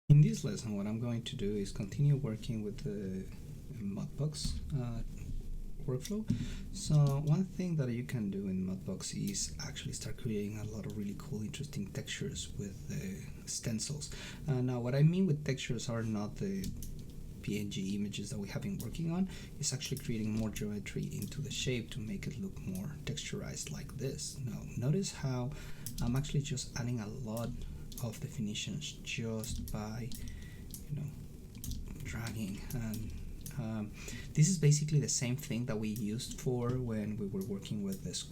In this lesson, what I'm going to do is continue working with the Mudbox workflow. So one thing that you can do in Mudbox is actually start creating a lot of really cool, interesting textures with stencils. Now, what I mean with textures are not the PNG images that we have been working on. It's actually creating more geometry into the shape to make it look more texturized like this. Now, notice how I'm actually just adding a lot of definitions just by dragging, and this is basically the same thing that we used for when we were working with this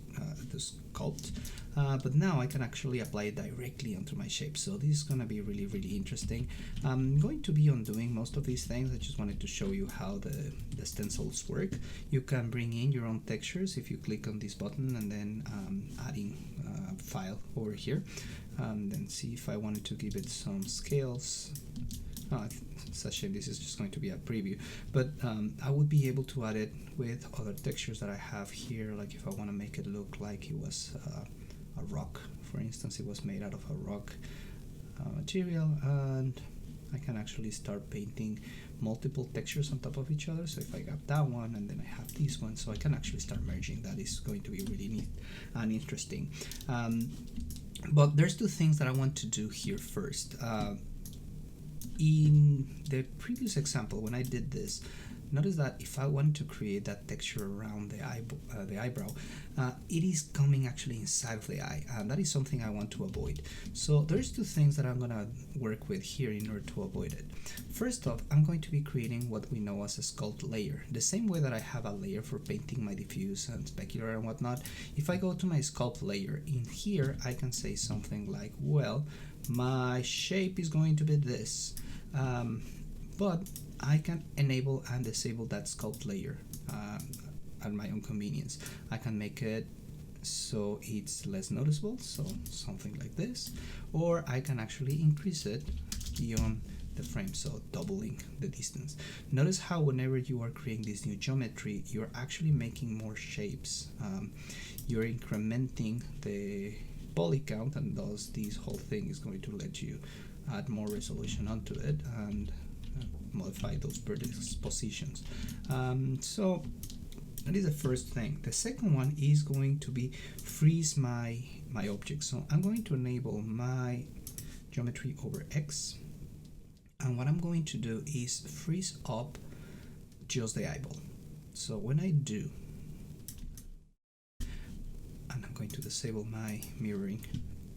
the sculpt, but now I can actually apply it directly onto my shape. So this is going to be really interesting. I'm going to be undoing most of these things. I just wanted to show you how the stencils work. You can bring in your own textures if you click on this button and then adding file over here, then see if I wanted to give it some scales. It's a shame this is just going to be a preview, but I would be able to add it with other textures that I have here. Like if I want to make it look like it was a rock, for instance, it was made out of a rock material, and I can actually start painting multiple textures on top of each other. So if I got that one and then I have this one, so I can actually start merging. That is going to be really neat and interesting. But there's two things that I want to do here first. In the previous example, when I did this, notice that if I want to create that texture around the eyebrow, it is coming actually inside of the eye, and that is something I want to avoid. So there's two things that I'm going to work with here in order to avoid it. First off, I'm going to be creating what we know as a sculpt layer. The same way that I have a layer for painting my diffuse and specular and whatnot, if I go to my sculpt layer, in here I can say something like, well, my shape is going to be this, but I can enable and disable that sculpt layer at my own convenience. I can make it so it's less noticeable, so something like this, or I can actually increase it beyond the frame, so doubling the distance. Notice how whenever you are creating this new geometry, you're actually making more shapes. You're incrementing the poly count, and thus this whole thing is going to let you add more resolution onto it and modify those vertex positions. So that is the first thing. The second one is going to be freeze my object. So I'm going to enable my geometry over X, and what I'm going to do is freeze up just the eyeball. So when I do, and I'm going to disable my mirroring,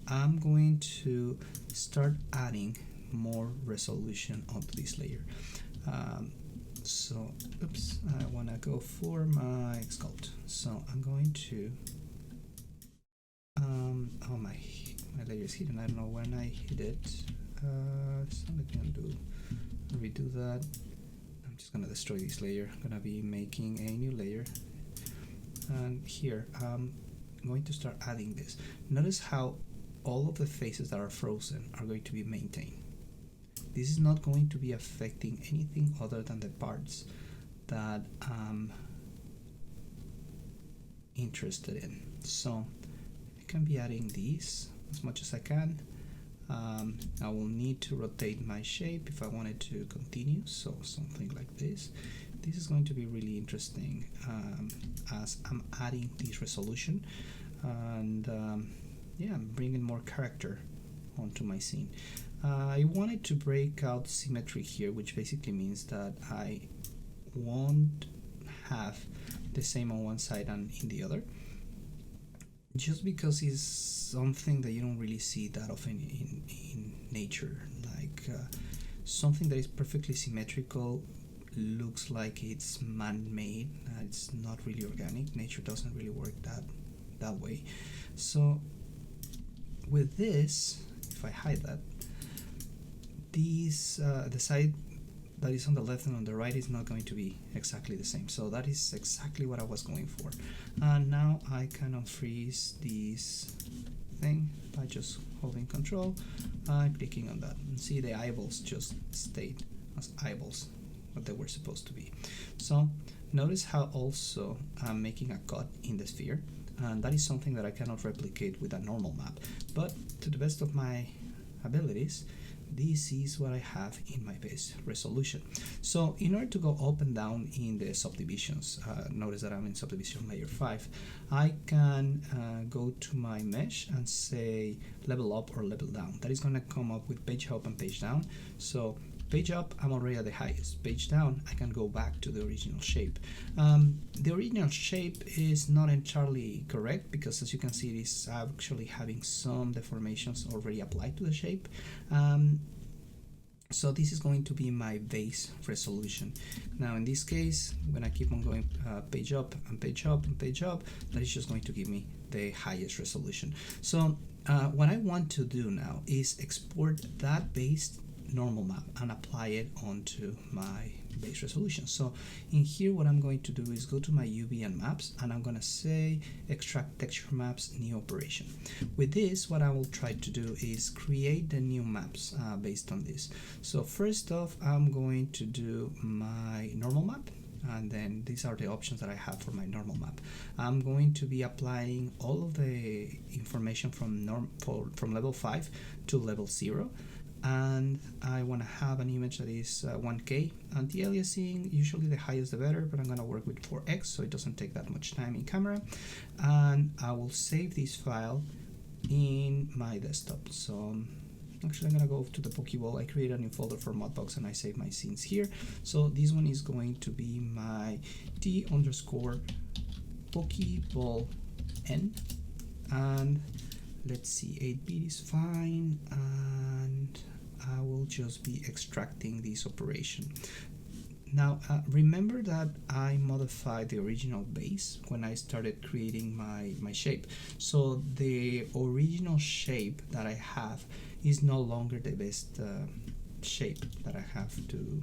I'm going to start adding more resolution onto this layer. So oops, I want to go for my sculpt, so I'm going to oh, my layer is hidden. I don't know when I hit it, so let me redo that. I'm just gonna destroy this layer. I'm gonna be making a new layer, and here I'm going to start adding this. Notice how all of the faces that are frozen are going to be maintained. This is not going to be affecting anything other than the parts that I'm interested in. So I can be adding these as much as I can. I will need to rotate my shape if I wanted to continue, so something like this. This is going to be really interesting as I'm adding this resolution, and yeah, I'm bringing more character onto my scene. I wanted to break out symmetry here, which basically means that I won't have the same on one side and in the other, just because it's something that you don't really see that often in nature. Like something that is perfectly symmetrical looks like it's man-made. It's not really organic. Nature doesn't really work that way. So with this, if I hide that, these the side that is on the left and on the right is not going to be exactly the same. So that is exactly what I was going for. And now I can unfreeze this thing by just holding control and clicking on that, and see the eyeballs just stayed as eyeballs, what they were supposed to be. So notice how also I'm making a cut in the sphere, and that is something that I cannot replicate with a normal map, but to the best of my abilities, this is what I have in my base resolution. So in order to go up and down in the subdivisions, notice that I'm in subdivision layer 5, I can go to my mesh and say level up or level down. That is going to come up with page up and page down. So page up, I'm already at the highest. Page down, I can go back to the original shape. The original shape is not entirely correct because, as you can see, it is actually having some deformations already applied to the shape. So this is going to be my base resolution. Now in this case, when I keep on going page up and page up and page up, that is just going to give me the highest resolution. So what I want to do now is export that base normal map and apply it onto my base resolution. So in here, what I'm going to do is go to my UV and maps, and I'm going to say extract texture maps, new operation. With this, what I will try to do is create the new maps based on this. So first off, I'm going to do my normal map, and then these are the options that I have for my normal map. I'm going to be applying all of the information from level 5 to level 0. And I want to have an image that is 1K, and the aliasing, usually the highest the better, but I'm going to work with 4x so it doesn't take that much time in camera. And I will save this file in my desktop. So actually I'm going to go to the Pokeball. I created a new folder for Mudbox and I save my scenes here. So this one is going to be my t_Pokeball n, and let's see, 8-bit is fine, and I will just be extracting this operation. Now remember that I modified the original base when I started creating my shape. So the original shape that I have is no longer the best shape that I have to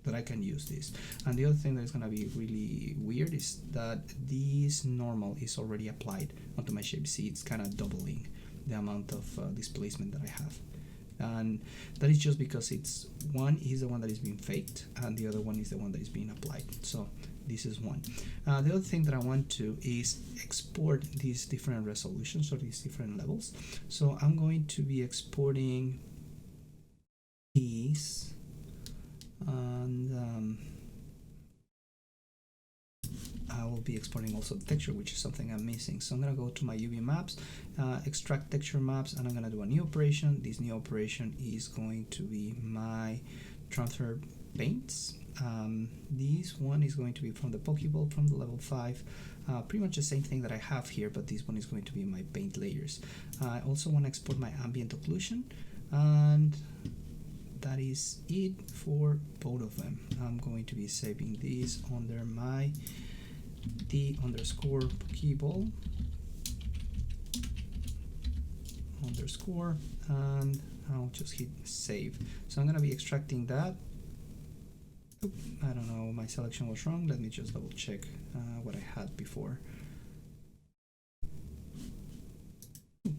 that I can use this. And the other thing that is going to be really weird is that this normal is already applied onto my shape. See, it's kind of doubling the amount of displacement that I have. And that is just because it's one is the one that is being faked and the other one is the one that is being applied. So this is one. The other thing that I want to is export these different resolutions or these different levels. So I'm going to be exporting these, and I will be exporting also the texture, which is something I'm missing. So I'm going to go to my UV maps, extract texture maps, and I'm going to do a new operation. This new operation is going to be my transfer paints. This one is going to be from the Pokeball, from the level 5. Pretty much the same thing that I have here, but this one is going to be my paint layers. I also want to export my ambient occlusion, and that is it for both of them. I'm going to be saving these under my t_Pokeball _ and I'll just hit save. So I'm going to be extracting that. I don't know, my selection was wrong. Let me just double check what I had before.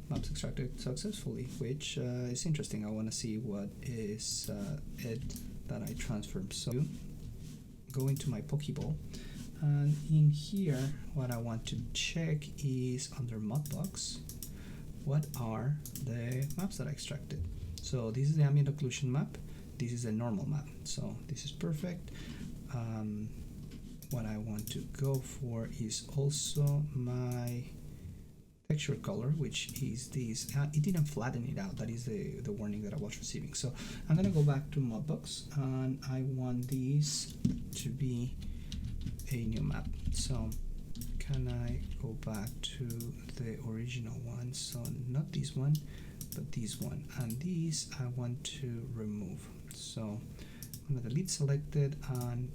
Maps extracted successfully, which is interesting. I want to see what is it that I transferred. So go into my Pokeball, and in here what I want to check is under Mudbox, what are the maps that I extracted. So this is the ambient occlusion map, this is the normal map, so this is perfect. What I want to go for is also my texture color, which is this. It didn't flatten it out. That is the warning that I was receiving. So I'm gonna go back to Mudbox, and I want this to be a new map. So can I go back to the original one? So not this one, but this one, and this I want to remove. So I'm gonna delete selected, and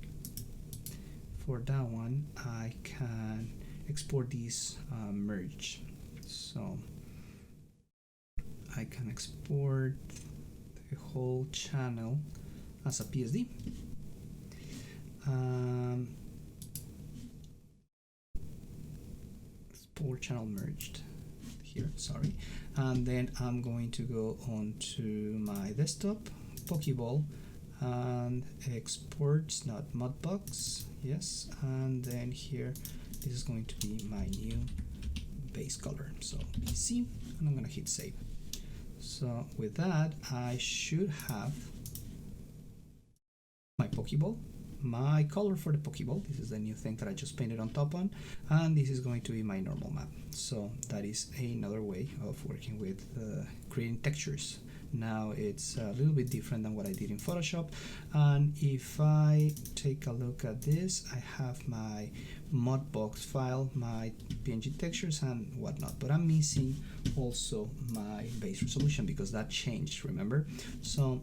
for that one I can export this merge. So I can export the whole channel as a PSD. Export channel merged here, sorry. And then I'm going to go on to my desktop, Pokeball, and exports, not Mudbox, yes. And then here, this is going to be my new base color. So PC, and I'm gonna hit save. So with that, I should have my Pokeball, my color for the Pokeball. This is the new thing that I just painted on top on, and this is going to be my normal map. So that is another way of working with creating textures. Now it's a little bit different than what I did in Photoshop, and if I take a look at this, I have my Mudbox file, my PNG textures and whatnot, but I'm missing also my base resolution because that changed, remember? So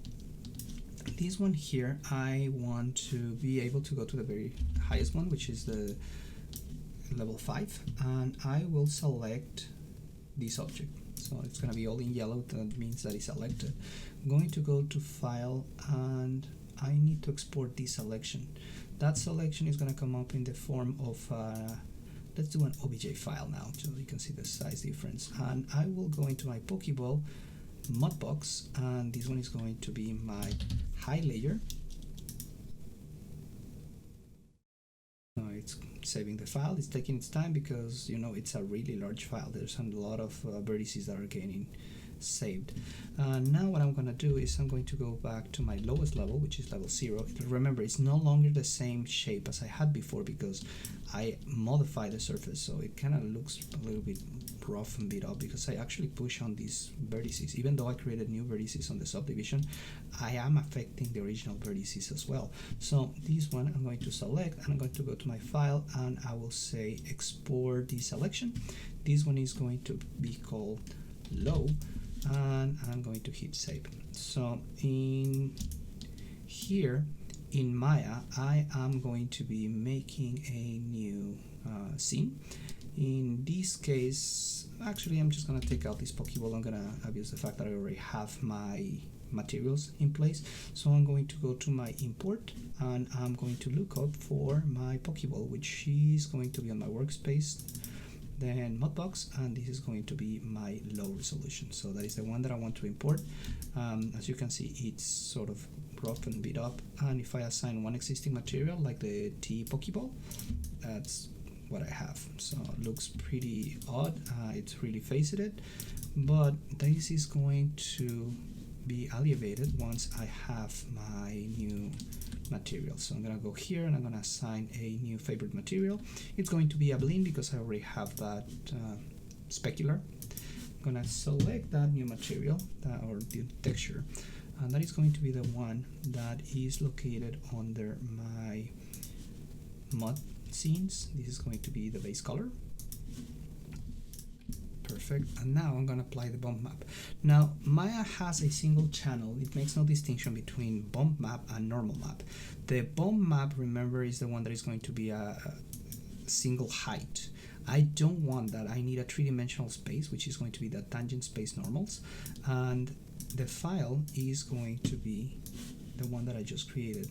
this one here, I want to be able to go to the very highest one, which is the level 5, and I will select this object. So it's going to be all in yellow, that means that it's selected. I'm going to go to File, and I need to export this selection. That selection is going to come up in the form of, let's do an OBJ file now, so you can see the size difference. And I will go into my Pokeball Mudbox, and this one is going to be my high layer. It's saving the file. It's taking its time because, you know, it's a really large file. There's a lot of vertices that are getting saved. Now what I'm going to do is I'm going to go back to my lowest level, which is level 0. Remember, it's no longer the same shape as I had before because I modified the surface, so it kind of looks a little bit rough and beat up because I actually push on these vertices. Even though I created new vertices on the subdivision, I am affecting the original vertices as well. So this one I'm going to select, and I'm going to go to my file, and I will say export the selection. This one is going to be called low, and I'm going to hit save. So in here in Maya, I am going to be making a new scene. In this case, actually, I'm just going to take out this Pokeball. I'm going to abuse the fact that I already have my materials in place. So I'm going to go to my import, and I'm going to look up for my Pokeball, which is going to be on my workspace, then Mudbox, and this is going to be my low resolution. So that is the one that I want to import. As you can see, it's sort of rough and beat up, and if I assign one existing material like the T Pokeball, that's what I have. So it looks pretty odd. It's really faceted, but this is going to be alleviated once I have my new material. So I'm gonna go here and I'm gonna assign a new favorite material. It's going to be a blend because I already have that specular. I'm gonna select that new material or the texture, and that is going to be the one that is located under my mud scenes. This is going to be the base color. Perfect. And now I'm going to apply the bump map. Now Maya has a single channel. It makes no distinction between bump map and normal map. The bump map, remember, is the one that is going to be a single height. I don't want that. I need a three-dimensional space, which is going to be the tangent space normals, and the file is going to be the one that I just created,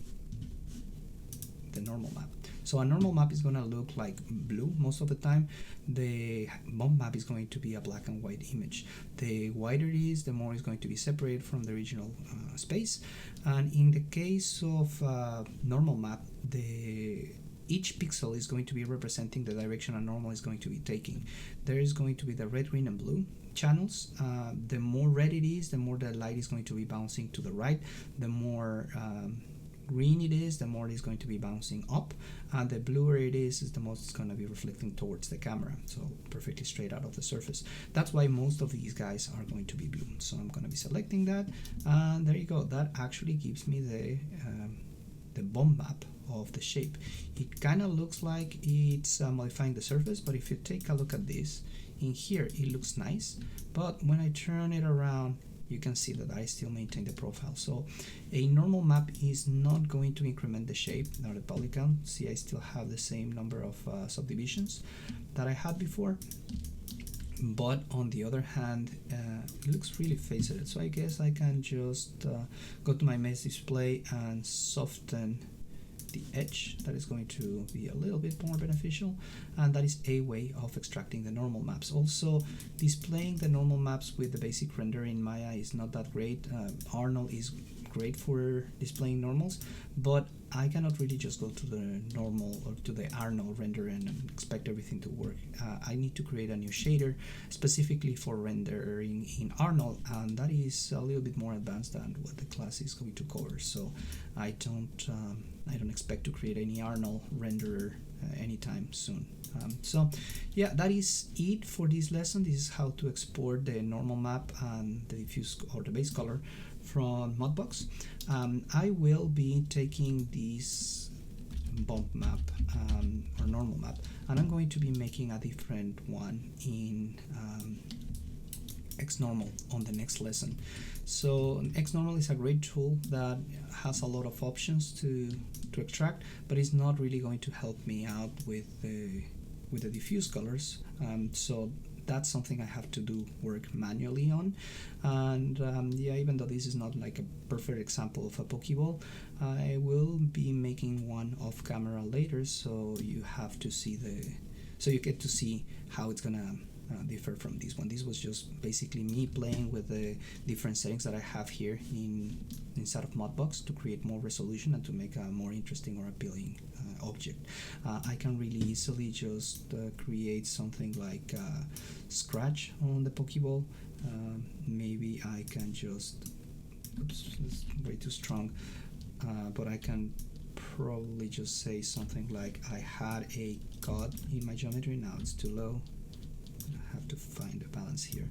the normal map. So a normal map is going to look like blue most of the time. The bump map is going to be a black and white image. The wider it is, the more it's going to be separated from the original space. And in the case of normal map, each pixel is going to be representing the direction a normal is going to be taking. There is going to be the red, green, and blue channels. The more red it is, the more the light is going to be bouncing to the right. The more green it is, the more it is going to be bouncing up, and the bluer it is the most it's going to be reflecting towards the camera, so perfectly straight out of the surface. That's why most of these guys are going to be blue. So I'm going to be selecting that, and there you go. That actually gives me the bump map of the shape. It kind of looks like it's modifying the surface, but if you take a look at this in here, it looks nice, but when I turn it around, you can see that I still maintain the profile. So a normal map is not going to increment the shape nor the polygon. See, I still have the same number of subdivisions that I had before, but on the other hand, it looks really faceted. So I guess I can just go to my mesh display and soften the edge. That is going to be a little bit more beneficial, and that is a way of extracting the normal maps. Also, displaying the normal maps with the basic render in Maya is not that great. Arnold is great for displaying normals, but I cannot really just go to the normal or to the Arnold render and expect everything to work. I need to create a new shader specifically for rendering in Arnold, and that is a little bit more advanced than what the class is going to cover. So I don't expect to create any Arnold renderer anytime soon. So yeah, that is it for this lesson. This is how to export the normal map and the diffuse or the base color from Mudbox. I will be taking this bump map or normal map, and I'm going to be making a different one in XNormal on the next lesson. So XNormal is a great tool that has a lot of options to extract, but it's not really going to help me out with the diffuse colors. So that's something I have to do work manually on. And yeah, even though this is not like a perfect example of a Pokeball, I will be making one off camera later, so you get to see how it's gonna differ from this one. This was just basically me playing with the different settings that I have here inside of Mudbox to create more resolution and to make a more interesting or appealing object. I can really easily just create something like a scratch on the Pokeball. Maybe I can just, oops, that's way too strong, but I can probably just say something like I had a cut in my geometry, now it's too low. I have to find a balance here.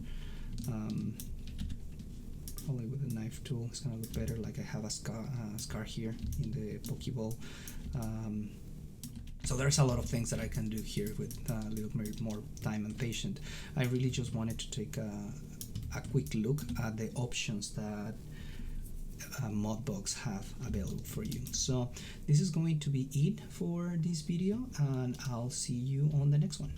Probably with the knife tool it's gonna look better, like I have a scar here in the Pokeball. So there's a lot of things that I can do here with a little bit more time and patience. I really just wanted to take a quick look at the options that Mudbox have available for you. So this is going to be it for this video, and I'll see you on the next one.